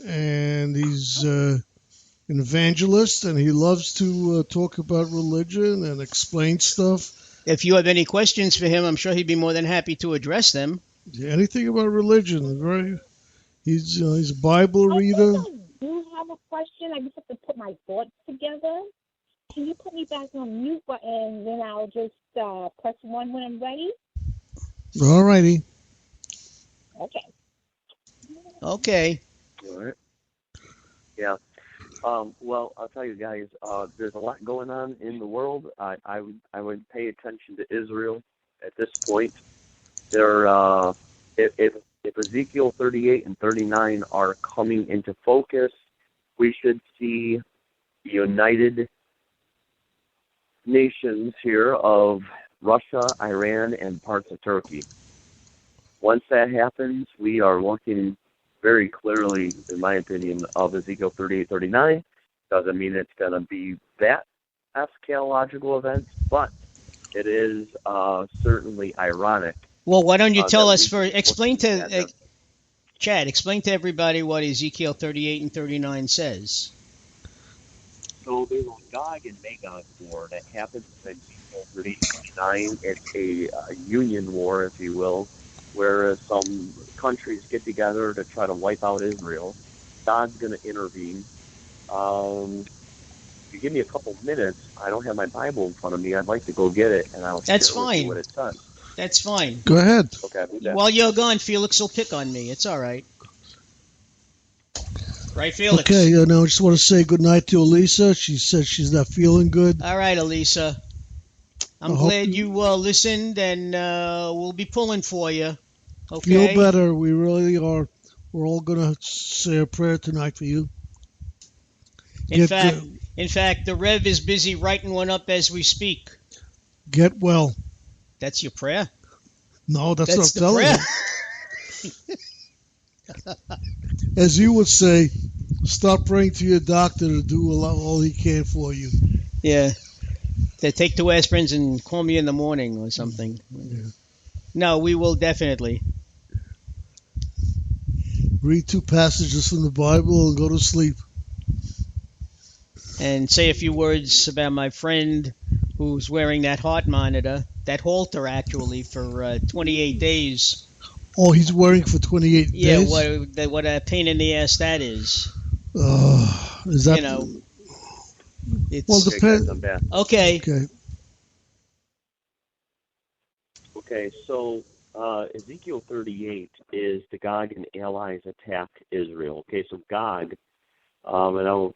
and he's an evangelist, and he loves to talk about religion and explain stuff. If you have any questions for him, I'm sure he'd be more than happy to address them. Yeah, anything about religion, right? He's a Bible reader. I do have a question. I just have to put my thoughts together. Can you put me back on mute and then I'll just press 1 when I'm ready? All righty. Okay. Okay. All right. Yeah. Well, I'll tell you guys, there's a lot going on in the world. I would pay attention to Israel at this point. If Ezekiel 38 and 39 are coming into focus, we should see the United Nations here of Russia, Iran, and parts of Turkey. Once that happens, we are looking very clearly, in my opinion, of Ezekiel 38, 39. Doesn't mean it's going to be that eschatological event, but it is certainly ironic. Well, why don't you tell us first? Explain to Chad. Explain to everybody what Ezekiel 38 and 39 says. So there's a Gog and Magog war that happens in Ezekiel 38 and 39. It's a union war, if you will, where some countries get together to try to wipe out Israel. God's going to intervene. If you give me a couple minutes, I don't have my Bible in front of me. I'd like to go get it, and I'll share with you what it says. That's fine. Go ahead. Okay. While you're gone, Felix will pick on me. It's all right. Right, Felix? Okay, I just want to say good night to Elisa. She said she's not feeling good. All right, Elisa. I'm glad you listened, and we'll be pulling for you. Okay? Feel better. We really are. We're all going to say a prayer tonight for you. In fact, the Rev is busy writing one up as we speak. Get well. That's your prayer? No, that's not telling you. As you would say, stop praying to your doctor to do all he can for you. Yeah. They take 2 aspirins and call me in the morning or something. Yeah. No, we will definitely. Read 2 passages from the Bible and go to sleep. And say a few words about my friend who's wearing that heart monitor, that halter actually, for 28 days. Oh, he's wearing for 28 days? Yeah, what a pain in the ass that is. Is that... It's... Well, depends. Okay. Okay, so Ezekiel 38 is the Gog and allies attack Israel. Okay, so Gog, and I'll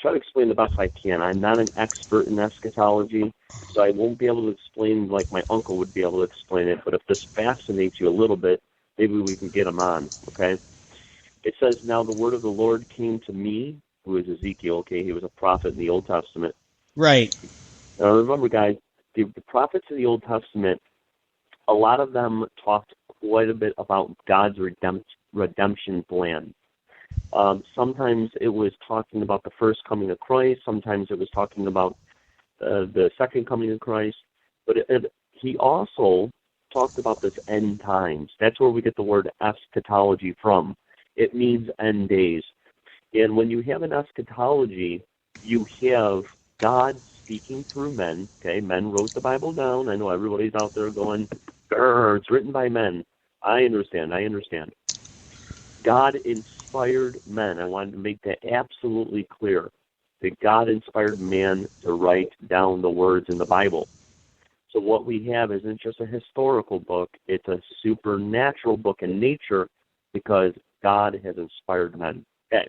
try to explain the best I can. I'm not an expert in eschatology, so I won't be able to explain like my uncle would be able to explain it, but if this fascinates you a little bit, maybe we can get him on, okay? It says, now the word of the Lord came to me, who is Ezekiel, okay? He was a prophet in the Old Testament. Right. Now remember, guys, the prophets of the Old Testament, a lot of them talked quite a bit about God's redemption plan. Sometimes it was talking about the first coming of Christ. Sometimes it was talking about the second coming of Christ. But he also talked about this end times. That's where we get the word eschatology from. It means end days. And when you have an eschatology, you have God speaking through men. Okay, men wrote the Bible down. I know everybody's out there going, it's written by men. I understand. God inspired men. I wanted to make that absolutely clear, that God inspired man to write down the words in the Bible. So what we have isn't just a historical book, it's a supernatural book in nature because God has inspired men. Okay.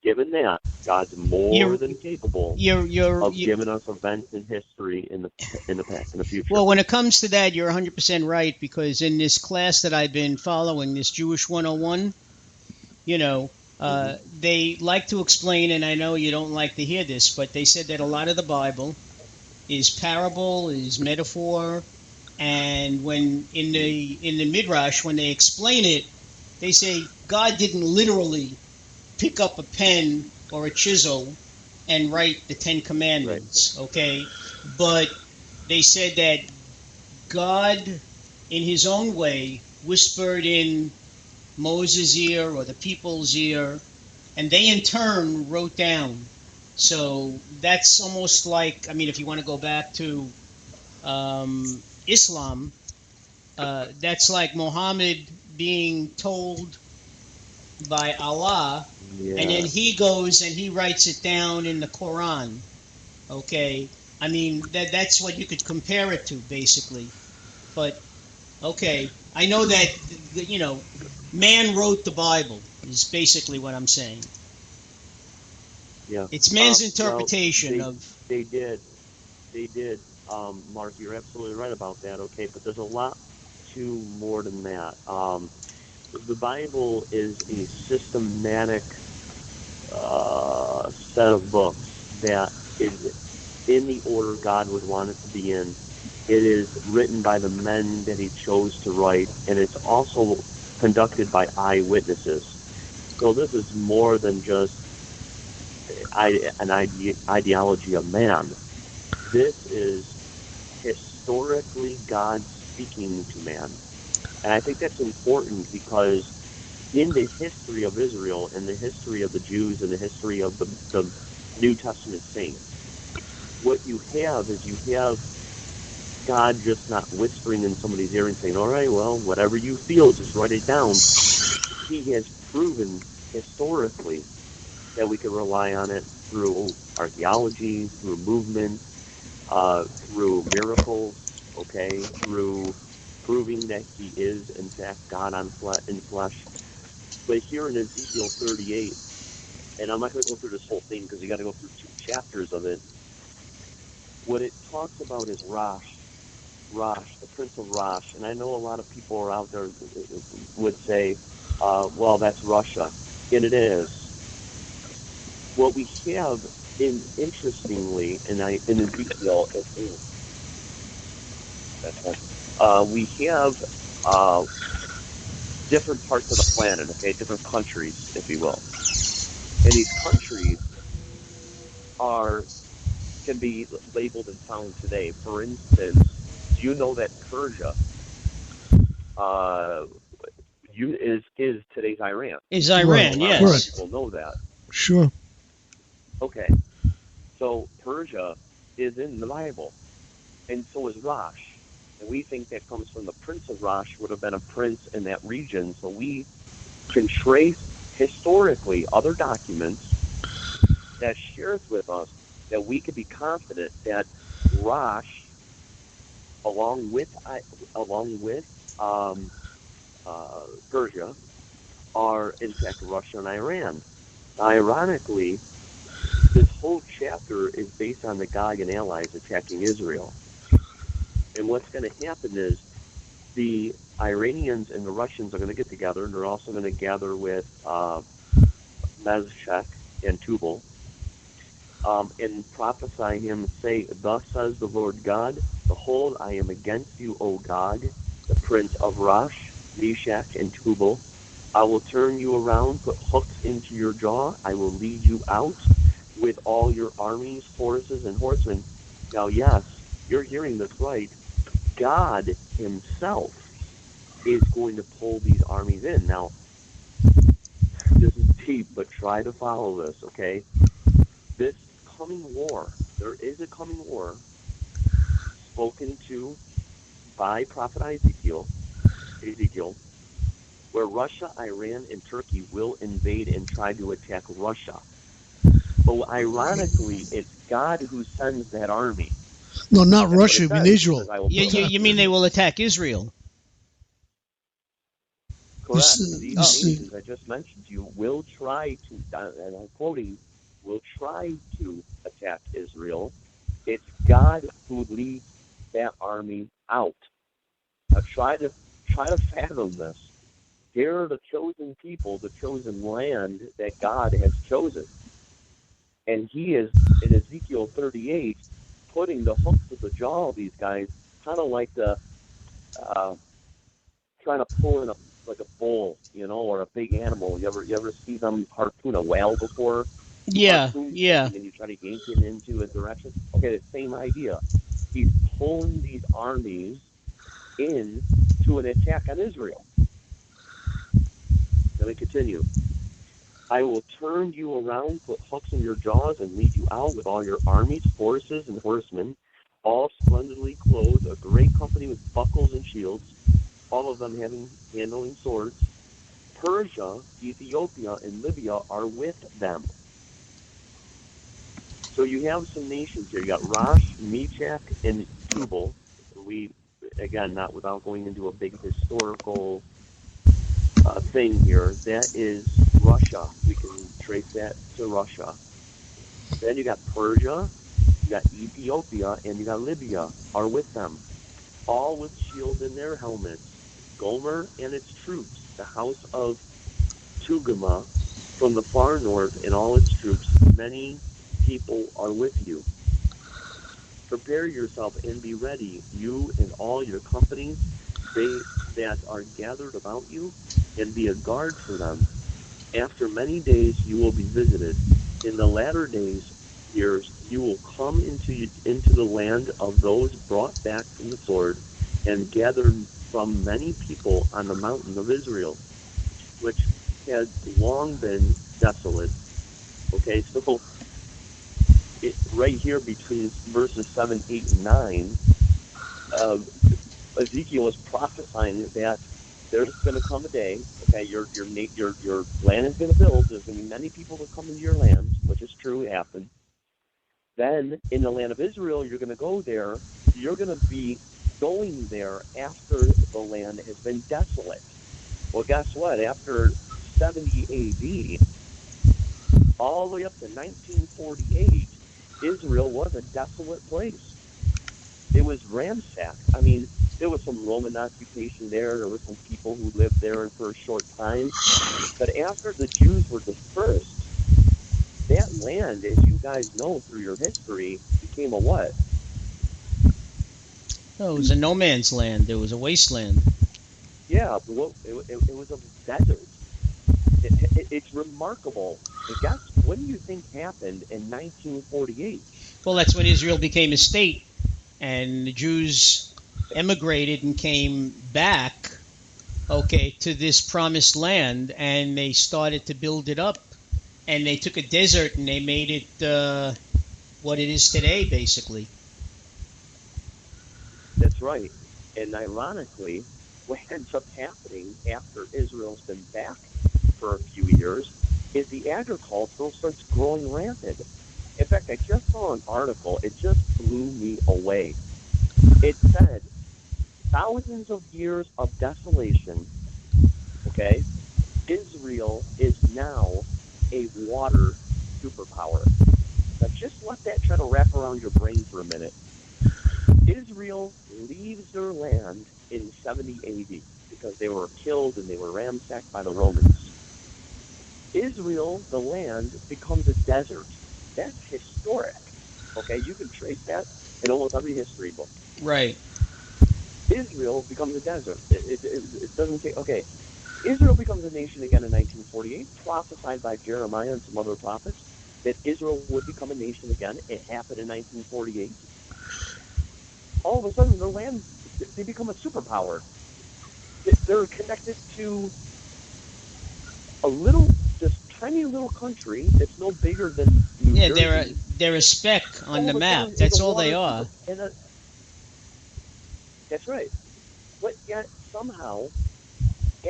Given that, God's more than capable of giving us events in history in the past, in the future. Well, when it comes to that, you're 100% right, because in this class that I've been following, this Jewish 101, they like to explain, and I know you don't like to hear this, but they said that a lot of the Bible is parable, is metaphor, and when in the Midrash, when they explain it, they say God didn't literally pick up a pen or a chisel and write the 10 Commandments, right. Okay? But they said that God, in his own way, whispered in Moses' ear or the people's ear, and they in turn wrote down. So that's almost like, I mean, if you want to go back to Islam, that's like Muhammad being told by Allah, and then Yeah. he goes and he writes it down in the Quran. Okay, I mean that's what you could compare it to, basically. But okay, I know that man wrote the Bible is basically what I'm saying. Yeah. It's man's Well, interpretation they of. they did. They did. Mark, you're absolutely right about that. Okay, but there's a lot to more than that. The Bible is a systematic set of books that is in the order God would want it to be in. It is written by the men that He chose to write, and it's also conducted by eyewitnesses. So this is more than just an ideology of man. This is historically God speaking to man. And I think that's important because in the history of Israel and the history of the Jews and the history of the New Testament saints, what you have is you have God just not whispering in somebody's ear and saying, all right, well, whatever you feel, just write it down. He has proven historically that we can rely on it through archaeology, through movement, through miracles, okay, through proving that He is, in fact, God in flesh. But here in Ezekiel 38, and I'm not going to go through this whole thing because you got to go through 2 chapters of it. What it talks about is Rosh, the Prince of Rosh. And I know a lot of people are out there would say, well, that's Russia. And it is. What we have, interestingly, in Ezekiel, we have different parts of the planet, okay, different countries, if you will. And these countries can be labeled and found today. For instance, do you know that Persia uh, is today's Iran? Is Right. Iran, A lot of Correct. yes. people know that. Sure. Okay, so Persia is in the Bible, and so is Rosh. And we think that comes from the Prince of Rosh, would have been a prince in that region. So we can trace historically other documents that shares with us that we could be confident that Rosh, along with um, Persia, are in fact Russia and Iran. Ironically, this whole chapter is based on the Gog and allies attacking Israel. And what's going to happen is the Iranians and the Russians are going to get together, and they're also going to gather with Meshach and Tubal, and prophesy him and say, thus says the Lord God, behold, I am against you, O Gog, the prince of Rosh, Meshach, and Tubal. I will turn you around, put hooks into your jaw. I will lead you out with all your armies, horses, and horsemen. Now, yes, you're hearing this right. God Himself is going to pull these armies in. Now, this is deep, but try to follow this, okay? This coming war, there is a coming war spoken to by Prophet Ezekiel, where Russia, Iran, and Turkey will invade and try to attack Russia. But ironically, it's God who sends that army. No, not That's what Russia. it I mean says. It Israel. says, I will You, put you, you mean they will attack Israel? You correct. see, These you see, nations I just mentioned to you will try to, and I'm quoting, will try to attack Israel. It's God who leads that army out. Now try to fathom this. They're the chosen people, the chosen land that God has chosen. And He is, in Ezekiel 38, putting the hooks to the jaw of these guys, kind of like uh, trying to pull in like a bull, or a big animal. You ever see them harpoon a whale before? You Yeah, harpoon yeah. something and you try to yank it into a direction. Okay, the same idea. He's pulling these armies in to an attack on Israel. Let me continue. I will turn you around, put hooks in your jaws, and lead you out with all your armies, horses, and horsemen, all splendidly clothed, a great company with buckles and shields, all of them handling swords. Persia, Ethiopia, and Libya are with them. So you have some nations here. You got Rosh, Meshach, and Tubal. We, again, not without going into a big historical thing here. That is Russia. We can trace that to Russia. Then you got Persia, you got Ethiopia, and you got Libya are with them, all with shields in their helmets. Gomer and its troops, the house of Tugama from the far north and all its troops, many people are with you. Prepare yourself and be ready, you and all your companies that are gathered about you, and be a guard for them. After many days you will be visited. In the latter years you will come into the land of those brought back from the sword, and gathered from many people on the mountain of Israel, which had long been desolate. Okay, so right here between verses 7, 8, and 9, Ezekiel is prophesying that there's going to come a day, okay, your land is going to build, there's going to be many people that come into your land, which is true, it happened. Then, in the land of Israel, you're going to go there, you're going to be going there after the land has been desolate. Well, guess what? After 70 A.D., all the way up to 1948, Israel was a desolate place. It was ransacked. I mean, there was some Roman occupation there. There were some people who lived there for a short time. But after the Jews were dispersed, that land, as you guys know through your history, became a what? No, it was a no man's land. It was a wasteland. Yeah, it was a desert. It's remarkable. And guess what do you think happened in 1948? Well, that's when Israel became a state, and the Jews emigrated and came back, okay, to this promised land, and they started to build it up, and they took a desert and they made it what it is today, basically. That's right. And ironically, what ends up happening after Israel's been back for a few years is the agricultural starts growing rampant. In fact, I just saw an article. It just blew me away. It said thousands of years of desolation, okay? Israel is now a water superpower. Now just let that try to wrap around your brain for a minute. Israel leaves their land in 70 AD because they were killed and they were ransacked by the Romans. Israel, the land, becomes a desert. That's historic. Okay, you can trace that in almost every history book. Right. Israel becomes a desert. It doesn't take... Okay, Israel becomes a nation again in 1948, prophesied by Jeremiah and some other prophets, that Israel would become a nation again. It happened in 1948. All of a sudden, their land, they become a superpower. They're connected to a little, just tiny little country that's no bigger than New Jersey. Yeah, they're a speck on the map. That's all they are. That's right. But yet, somehow,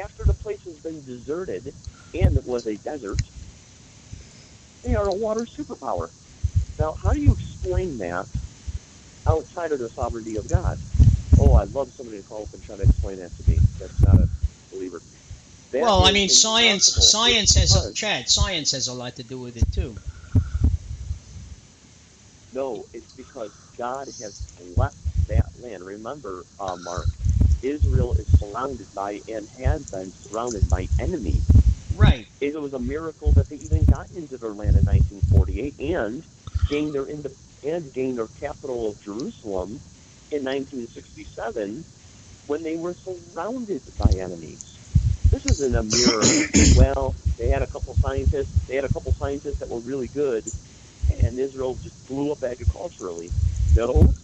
after the place has been deserted and it was a desert, they are a water superpower. Now, how do you explain that outside of the sovereignty of God? Oh, I'd love somebody to call up and try to explain that to me. That's not a believer. Well, I mean, science has a lot to do with it too. No, it's because God has blessed that land. Remember, Mark, Israel is surrounded by and has been surrounded by enemies. Right. It was a miracle that they even got into their land in 1948 and gained their capital of Jerusalem in 1967 when they were surrounded by enemies. This isn't a mere, well, they had a couple scientists that were really good, and Israel just blew up agriculturally. No,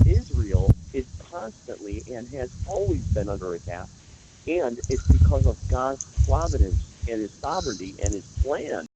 Israel is constantly and has always been under attack, and it's because of God's providence and his sovereignty and his plan.